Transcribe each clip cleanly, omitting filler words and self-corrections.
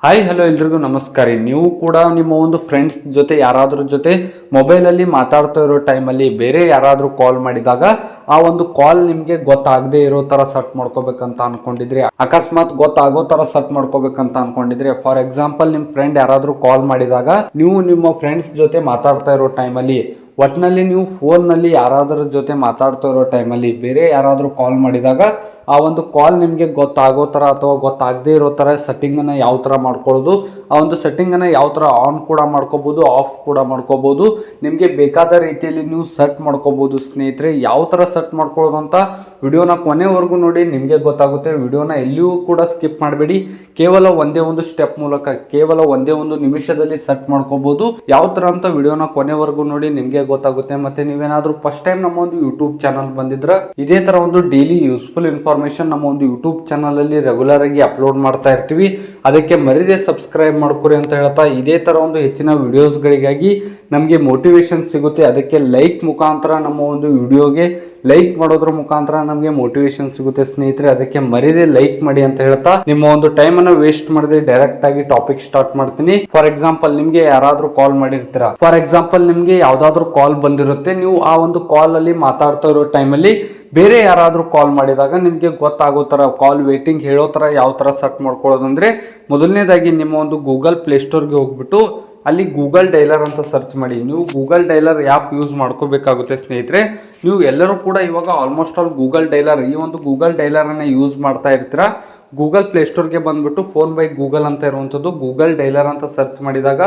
Hi hello ಎಲ್ರಿಗೂ ನಮಸ್ಕಾರ. ನೀವು ಕೂಡ ನಿಮ್ಮ ಒಂದು ಫ್ರೆಂಡ್ಸ್ ಜೊತೆ ಯಾರಾದ್ರ ಜೊತೆ ಮೊಬೈಲಲ್ಲಿ ಮಾತಾಡ್ತಾ ಇರೋ ಟೈಮಲ್ಲಿ ಬೇರೆ ಯಾರಾದರೂ ಕಾಲ್ ಮಾಡಿದಾಗ ಆ ಒಂದು ಕಾಲ್ ನಿಮಗೆ ಗೊತ್ತಾಗದೇ ಇರೋ ತರ ಸೆಟ್ ಮಾಡ್ಕೋಬೇಕಂತ ಅನ್ಕೊಂಡಿದ್ರಿ, ಅಕಸ್ಮಾತ್ ಗೊತ್ತಾಗೋ ತರ ಸೆಟ್ ಮಾಡ್ಕೋಬೇಕಂತ ಅನ್ಕೊಂಡಿದ್ರಿ. ಫಾರ್ ಎಕ್ಸಾಂಪಲ್, ನಿಮ್ ಫ್ರೆಂಡ್ ಯಾರಾದರೂ ಕಾಲ್ ಮಾಡಿದಾಗ ನೀವು ನಿಮ್ಮ ಫ್ರೆಂಡ್ಸ್ ಜೊತೆ ಮಾತಾಡ್ತಾ ಇರೋ ಟೈಮಲ್ಲಿ ಒಟ್ಟಿನಲ್ಲಿ ನೀವು ಫೋನ್ನಲ್ಲಿ ಯಾರಾದ್ರ ಜೊತೆ ಮಾತಾಡ್ತಾ ಇರೋ ಟೈಮಲ್ಲಿ ಬೇರೆ ಯಾರಾದರೂ ಕಾಲ್ ಮಾಡಿದಾಗ ಆ ಒಂದು ಕಾಲ್ ನಿಮಗೆ ಗೊತ್ತಾಗೋ ಥರ ಅಥವಾ ಗೊತ್ತಾಗದೇ ಇರೋ ಥರ ಸೆಟ್ಟಿಂಗನ್ನು ಯಾವ ಥರ ಮಾಡ್ಕೊಳ್ಳೋದು, ಆ ಒಂದು ಸೆಟ್ಟಿಂಗನ್ನು ಯಾವ ಥರ ಆನ್ ಕೂಡ ಮಾಡ್ಕೋಬೋದು, ಆಫ್ ಕೂಡ ಮಾಡ್ಕೋಬೋದು. ನಿಮಗೆ ಬೇಕಾದ ರೀತಿಯಲ್ಲಿ ನೀವು ಸೆಟ್ ಮಾಡ್ಕೋಬೋದು ಸ್ನೇಹಿತರೆ. ಯಾವ ಥರ ಸೆಟ್ ಮಾಡ್ಕೊಳ್ಳೋದು ಅಂತ ವಿಡಿಯೋನ ಕೊನೆವರೆಗೂ ನೋಡಿ, ನಿಮಗೆ ಗೊತ್ತಾಗುತ್ತೆ. ವಿಡಿಯೋನ ಎಲ್ಲಿಯೂ ಕೂಡ ಸ್ಕಿಪ್ ಮಾಡಬೇಡಿ. ಕೇವಲ ಒಂದೇ ಒಂದು ಸ್ಟೆಪ್ ಮೂಲಕ, ಕೇವಲ ಒಂದೇ ಒಂದು ನಿಮಿಷದಲ್ಲಿ ಸೆಟ್ ಮಾಡ್ಕೋಬೋದು. ಯಾವ ಥರ ಅಂತ ವಿಡಿಯೋನ ಕೊನೆವರೆಗೂ ನೋಡಿ, ನಿಮಗೆ ಗೊತ್ತಾಗುತ್ತೆ. ಮತ್ತೆ ನೀವೇನಾದ್ರೂ ಫಸ್ಟ್ ಟೈಮ್ ನಮ್ಮ ಒಂದು ಯೂಟ್ಯೂಬ್ ಚಾನಲ್ ಬಂದಿದ್ರೆ ಇದೇ ತರ ಒಂದು ಡೈಲಿ ಯೂಸ್ಫುಲ್ ಇನ್ಫಾರ್ಮೇಶನ್ ನಮ್ಮ ಒಂದು ಯೂಟ್ಯೂಬ್ ಚಾನಲ್ ಅಲ್ಲಿ ರೆಗ್ಯುಲರ್ ಆಗಿ ಅಪ್ಲೋಡ್ ಮಾಡ್ತಾ ಇರ್ತೀವಿ. ಅದಕ್ಕೆ ಮರಿದೇ ಸಬ್ಸ್ಕ್ರೈಬ್ ಮಾಡ್ಕೊರಿ ಅಂತ ಹೇಳ್ತಾ, ಇದೇ ತರ ಒಂದು ಹೆಚ್ಚಿನ ವಿಡಿಯೋಸ್ ಗಳಿಗಾಗಿ ನಮಗೆ ಮೋಟಿವೇಶನ್ ಸಿಗುತ್ತೆ. ಅದಕ್ಕೆ ಲೈಕ್ ಮುಖಾಂತರ ನಮ್ಮ ಒಂದು ವಿಡಿಯೋಗೆ ಲೈಕ್ ಮಾಡೋದ್ರ ಮುಖಾಂತರ ನಮಗೆ ಮೋಟಿವೇಶನ್ ಸಿಗುತ್ತೆ ಸ್ನೇಹಿತರೆ. ಅದಕ್ಕೆ ಮರಿದೇ ಲೈಕ್ ಮಾಡಿ ಅಂತ ಹೇಳ್ತಾ, ನಿಮ್ಮ ಒಂದು ಟೈಮ್ ಅನ್ನ ವೇಸ್ಟ್ ಮಾಡದೆ ಡೈರೆಕ್ಟ್ ಆಗಿ ಟಾಪಿಕ್ ಸ್ಟಾರ್ಟ್ ಮಾಡ್ತೀನಿ. ಫಾರ್ ಎಕ್ಸಾಂಪಲ್, ನಿಮ್ಗೆ ಯಾರಾದ್ರೂ ಕಾಲ್ ಮಾಡಿರ್ತೀರಾ, ಫಾರ್ ಎಕ್ಸಾಂಪಲ್ ನಿಮ್ಗೆ ಯಾವ್ದಾದ್ರು ಕಾಲ್ ಬಂದಿರುತ್ತೆ. ನೀವು ಆ ಒಂದು ಕಾಲ್ ಅಲ್ಲಿ ಮಾತಾಡ್ತಾ ಇರೋ ಟೈಮಲ್ಲಿ ಬೇರೆ ಯಾರಾದ್ರೂ ಕಾಲ್ ಮಾಡಿದಾಗ ನಿಮ್ಗೆ ಗೊತ್ತಾಗೋ ತರ ಕಾಲ್ ವೇಟಿಂಗ್ ಹೇಳೋ ತರ ಯಾವ ತರ ಸೆಟ್ ಮಾಡ್ಕೊಳ್ಳೋದಂದ್ರೆ, ಮೊದಲನೇದಾಗಿ ನಿಮ್ಮ ಒಂದು ಗೂಗಲ್ ಪ್ಲೇಸ್ಟೋರ್ಗೆ ಹೋಗ್ಬಿಟ್ಟು ಅಲ್ಲಿ ಗೂಗಲ್ ಡೈಲರ್ ಅಂತ ಸರ್ಚ್ ಮಾಡಿ. ನೀವು ಗೂಗಲ್ ಡೈಲರ್ ಆ್ಯಪ್ ಯೂಸ್ ಮಾಡ್ಕೋಬೇಕಾಗುತ್ತೆ ಸ್ನೇಹಿತರೆ. ನೀವು ಎಲ್ಲರೂ ಕೂಡ ಇವಾಗ ಆಲ್ಮೋಸ್ಟ್ ಆಲ್ ಗೂಗಲ್ ಡೈಲರ್, ಈ ಒಂದು ಗೂಗಲ್ ಡೈಲರ್ ಅನ್ನ ಯೂಸ್ ಮಾಡ್ತಾ ಇರ್ತೀರಾ. ಗೂಗಲ್ ಪ್ಲೇಸ್ಟೋರ್ಗೆ ಬಂದ್ಬಿಟ್ಟು ಫೋನ್ ಬೈ ಗೂಗಲ್ ಅಂತ ಇರುವಂಥದ್ದು ಗೂಗಲ್ ಡೈಲರ್ ಅಂತ ಸರ್ಚ್ ಮಾಡಿದಾಗ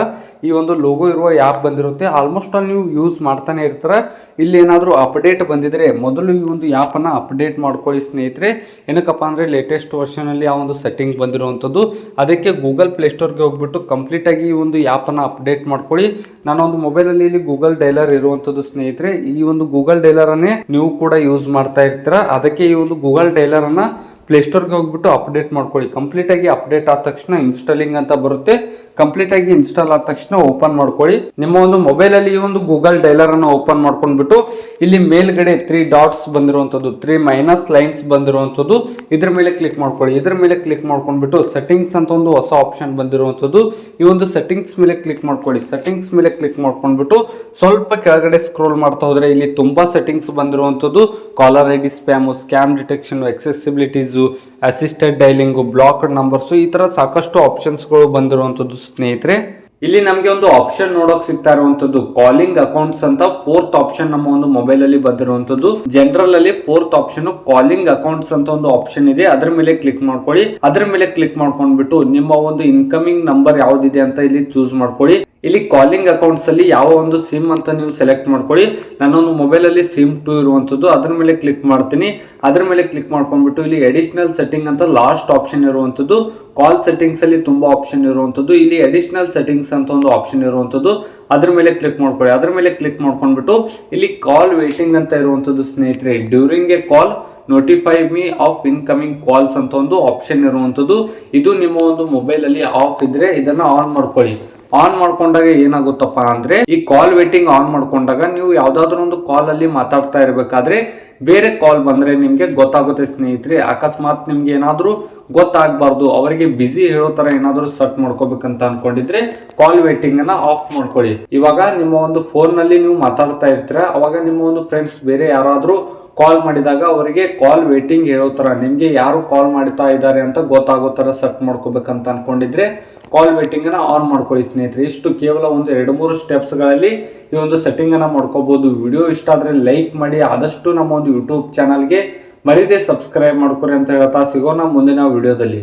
ಈ ಒಂದು ಲೋಗೋ ಇರುವ ಆ್ಯಪ್ ಬಂದಿರುತ್ತೆ. ಆಲ್ಮೋಸ್ಟ್ ಆಲ್ ನೀವು ಯೂಸ್ ಮಾಡ್ತಾನೆ ಇರ್ತೀರ. ಇಲ್ಲಿ ಏನಾದರೂ ಅಪ್ಡೇಟ್ ಬಂದಿದ್ರೆ ಮೊದಲು ಈ ಒಂದು ಆ್ಯಪನ್ನು ಅಪ್ಡೇಟ್ ಮಾಡ್ಕೊಳ್ಳಿ ಸ್ನೇಹಿತರೆ. ಏನಕ್ಕಪ್ಪ ಅಂದರೆ ಲೇಟೆಸ್ಟ್ ವರ್ಷನಲ್ಲಿ ಆ ಒಂದು ಸೆಟ್ಟಿಂಗ್ ಬಂದಿರುವಂಥದ್ದು. ಅದಕ್ಕೆ ಗೂಗಲ್ ಪ್ಲೇಸ್ಟೋರ್ಗೆ ಹೋಗ್ಬಿಟ್ಟು ಕಂಪ್ಲೀಟಾಗಿ ಈ ಒಂದು ಆ್ಯಪನ್ನು ಅಪ್ಡೇಟ್ ಮಾಡ್ಕೊಳ್ಳಿ. ನಾನೊಂದು ಮೊಬೈಲಲ್ಲಿ ಇಲ್ಲಿ ಗೂಗಲ್ ಡೈಲರ್ ಇರುವಂಥದ್ದು ಸ್ನೇಹಿತರೆ. ಈ ಒಂದು ಗೂಗಲ್ ಡೈಲರನ್ನೇ ನೀವು ಕೂಡ ಯೂಸ್ ಮಾಡ್ತಾ ಇರ್ತೀರ. ಅದಕ್ಕೆ ಈ ಒಂದು ಗೂಗಲ್ ಡೈಲರನ್ನು ಪ್ಲೇಸ್ಟೋರ್ಗೆ ಹೋಗ್ಬಿಟ್ಟು ಅಪ್ಡೇಟ್ ಮಾಡ್ಕೊಳ್ಳಿ. ಕಂಪ್ಲೀಟಾಗಿ ಅಪ್ಡೇಟ್ ಆದ ತಕ್ಷಣ ಇನ್ಸ್ಟಾಲಿಂಗ್ ಅಂತ ಬರುತ್ತೆ. ಕಂಪ್ಲೀಟಾಗಿ ಇನ್ಸ್ಟಾಲ್ ಆದ ತಕ್ಷಣ ಓಪನ್ ಮಾಡ್ಕೊಳ್ಳಿ. ನಿಮ್ಮ ಒಂದು ಮೊಬೈಲಲ್ಲಿ ಈ ಒಂದು ಗೂಗಲ್ ಡೈಲರ್ ಅನ್ನು ಓಪನ್ ಮಾಡ್ಕೊಂಡ್ಬಿಟ್ಟು ಇಲ್ಲಿ ಮೇಲ್ಗಡೆ 3 ಡಾಟ್ಸ್ ಬಂದಿರುವಂಥದ್ದು, 3 ಮೈನಸ್ ಲೈನ್ಸ್ ಬಂದಿರುವಂಥದ್ದು, ಇದ್ರ ಮೇಲೆ ಕ್ಲಿಕ್ ಮಾಡ್ಕೊಳ್ಳಿ. ಇದ್ರ ಮೇಲೆ ಕ್ಲಿಕ್ ಮಾಡ್ಕೊಂಡ್ಬಿಟ್ಟು ಸೆಟ್ಟಿಂಗ್ಸ್ ಅಂತ ಒಂದು ಹೊಸ ಆಪ್ಷನ್ ಬಂದಿರುವಂಥದ್ದು, ಈ ಒಂದು ಸೆಟ್ಟಿಂಗ್ಸ್ ಮೇಲೆ ಕ್ಲಿಕ್ ಮಾಡ್ಕೊಳ್ಳಿ. ಸೆಟ್ಟಿಂಗ್ಸ್ ಮೇಲೆ ಕ್ಲಿಕ್ ಮಾಡ್ಕೊಂಡ್ಬಿಟ್ಟು ಸ್ವಲ್ಪ ಕೆಳಗಡೆ ಸ್ಕ್ರೋಲ್ ಮಾಡ್ತಾ ಹೋದ್ರೆ ಇಲ್ಲಿ ತುಂಬಾ ಸೆಟ್ಟಿಂಗ್ಸ್ ಬಂದಿರುವಂಥದ್ದು. Caller I D, scam detection, accessibilities, assisted dialling, blocked numbers, ಈ ತರ ಸಾಕಷ್ಟು ಆಪ್ಷನ್ಸ್ಗಳು ಬಂದಿರುವಂಥದ್ದು ಸ್ನೇಹಿತರೆ. ಇಲ್ಲಿ ನಮಗೆ ಒಂದು ಆಪ್ಷನ್ ನೋಡೋಕೆ ಸಿಗ್ತಾ ಇರುವಂತದ್ದು ಕಾಲಿಂಗ್ ಅಕೌಂಟ್ಸ್ ಅಂತ 4th ಆಪ್ಷನ್ ನಮ್ಮ ಒಂದು ಮೊಬೈಲ್ ಅಲ್ಲಿ ಬಂದಿರುವಂತದ್ದು. ಜನರಲ್ ಅಲ್ಲಿ 4th ಆಪ್ಷನ್ ಕಾಲಿಂಗ್ ಅಕೌಂಟ್ಸ್ ಅಂತ ಒಂದು ಆಪ್ಷನ್ ಇದೆ. ಅದರ ಮೇಲೆ ಕ್ಲಿಕ್ ಮಾಡ್ಕೊಳ್ಳಿ. ಅದರ ಮೇಲೆ ಕ್ಲಿಕ್ ಮಾಡ್ಕೊಂಡ್ಬಿಟ್ಟು ನಿಮ್ಮ ಒಂದು ಇನ್ಕಮಿಂಗ್ ನಂಬರ್ ಯಾವ್ದಿದೆ ಅಂತ ಇಲ್ಲಿ ಚೂಸ್ ಮಾಡ್ಕೊಳ್ಳಿ. ಇಲ್ಲಿ ಕಾಲಿಂಗ್ ಅಕೌಂಟ್ಸ್ ಅಲ್ಲಿ ಯಾವ ಒಂದು ಸಿಮ್ ಅಂತ ನೀವು ಸೆಲೆಕ್ಟ್ ಮಾಡ್ಕೊಳ್ಳಿ. ನನ್ನೊಂದು ಮೊಬೈಲ್ ಅಲ್ಲಿ ಸಿಮ್ 2 ಇರುವಂತದ್ದು. ಅದ್ರ ಮೇಲೆ ಕ್ಲಿಕ್ ಮಾಡ್ತೀನಿ. ಅದ್ರ ಮೇಲೆ ಕ್ಲಿಕ್ ಮಾಡ್ಕೊಂಡ್ಬಿಟ್ಟು ಇಲ್ಲಿ ಅಡಿಷನಲ್ ಸೆಟ್ಟಿಂಗ್ ಅಂತ ಲಾಸ್ಟ್ ಆಪ್ಷನ್ ಇರುವಂತದ್ದು. ಕಾಲ್ ಸೆಟ್ಟಿಂಗ್ಸ್ ಅಲ್ಲಿ ತುಂಬಾ ಆಪ್ಷನ್ ಇರುವಂತದ್ದು. ಇಲ್ಲಿ ಅಡಿಷನಲ್ ಸೆಟ್ಟಿಂಗ್ಸ್ ಅಂತ ಒಂದು ಆಪ್ಷನ್ ಇರುವಂತದ್ದು. ಅದ್ರ ಮೇಲೆ ಕ್ಲಿಕ್ ಮಾಡ್ಕೊಳ್ಳಿ. ಅದ್ರ ಮೇಲೆ ಕ್ಲಿಕ್ ಮಾಡ್ಕೊಂಡ್ಬಿಟ್ಟು ಇಲ್ಲಿ ಕಾಲ್ ವೇಟಿಂಗ್ ಅಂತ ಇರುವಂತದ್ದು ಸ್ನೇಹಿತರೆ. During A call notify me of incoming calls ಅಂತ ಒಂದು ಆಪ್ಷನ್ ಇರುವಂತದ್ದು. ಇದು ನಿಮ್ಮ ಒಂದು ಮೊಬೈಲ್ ಅಲ್ಲಿ ಆಫ್ ಇದ್ರೆ ಇದನ್ನ ಆನ್ ಮಾಡ್ಕೊಳ್ಳಿ. ಆನ್ ಮಾಡ್ಕೊಂಡಾಗ ಏನಾಗುತ್ತಪ್ಪ ಅಂದ್ರೆ, ಈ ಕಾಲ್ ವೇಟಿಂಗ್ ಆನ್ ಮಾಡ್ಕೊಂಡಾಗ ನೀವು ಯಾವ್ದಾದ್ರು ಒಂದು ಕಾಲ್ ಅಲ್ಲಿ ಮಾತಾಡ್ತಾ ಇರ್ಬೇಕಾದ್ರೆ ಬೇರೆ ಕಾಲ್ ಬಂದ್ರೆ ನಿಮ್ಗೆ ಗೊತ್ತಾಗುತ್ತೆ ಸ್ನೇಹಿತರೆ. ಅಕಸ್ಮಾತ್ ನಿಮ್ಗೆ ಏನಾದ್ರೂ ಗೊತ್ತಾಗಬಾರ್ದು, ಅವರಿಗೆ ಬಿಸಿ ಹೇಳೋ ತರ ಏನಾದ್ರು ಸೆಟ್ ಮಾಡ್ಕೋಬೇಕಂತ ಅನ್ಕೊಂಡಿದ್ರೆ ಕಾಲ್ ವೇಟಿಂಗ್ ಅನ್ನ ಆಫ್ ಮಾಡ್ಕೊಳ್ಳಿ. ಇವಾಗ ನಿಮ್ಮ ಒಂದು ಫೋನ್ ನಲ್ಲಿ ನೀವು ಮಾತಾಡ್ತಾ ಇರ್ತೀರ, ಅವಾಗ ನಿಮ್ಮ ಒಂದು ಫ್ರೆಂಡ್ಸ್ ಬೇರೆ ಯಾರಾದ್ರೂ ಕಾಲ್ ಮಾಡಿದಾಗ ಅವರಿಗೆ ಕಾಲ್ ವೇಟಿಂಗ್ ಹೇಳೋ ತರ, ನಿಮ್ಗೆ ಯಾರು ಕಾಲ್ ಮಾಡ್ತಾ ಇದ್ದಾರೆ ಅಂತ ಗೊತ್ತಾಗೋ ತರ ಸೆಟ್ ಮಾಡ್ಕೋಬೇಕಂತ ಅನ್ಕೊಂಡಿದ್ರೆ ಕಾಲ್ ವೇಟಿಂಗ್ ಅನ್ನ ಆನ್ ಮಾಡ್ಕೊಳ್ಳಿ ಸ್ನೇಹಿತರೆ. ಇಷ್ಟು ಕೇವಲ ಒಂದು 2-3 ಸ್ಟೆಪ್ಸ್ ಗಳಲ್ಲಿ ಈ ಒಂದು ಸೆಟ್ಟಿಂಗ್ ಅನ್ನ ಮಾಡ್ಕೋಬಹುದು. ವಿಡಿಯೋ ಇಷ್ಟ ಆದ್ರೆ ಲೈಕ್ ಮಾಡಿ. ಆದಷ್ಟು ನಮ್ಮ ಒಂದು ಯೂಟ್ಯೂಬ್ ಚಾನಲ್ಗೆ ಮರಿದೇ ಸಬ್ಸ್ಕ್ರೈಬ್ ಮಾಡ್ಕೊರಿ ಅಂತ ಹೇಳ್ತಾ ಸಿಗೋಣ ಮುಂದಿನ ವಿಡಿಯೋದಲ್ಲಿ.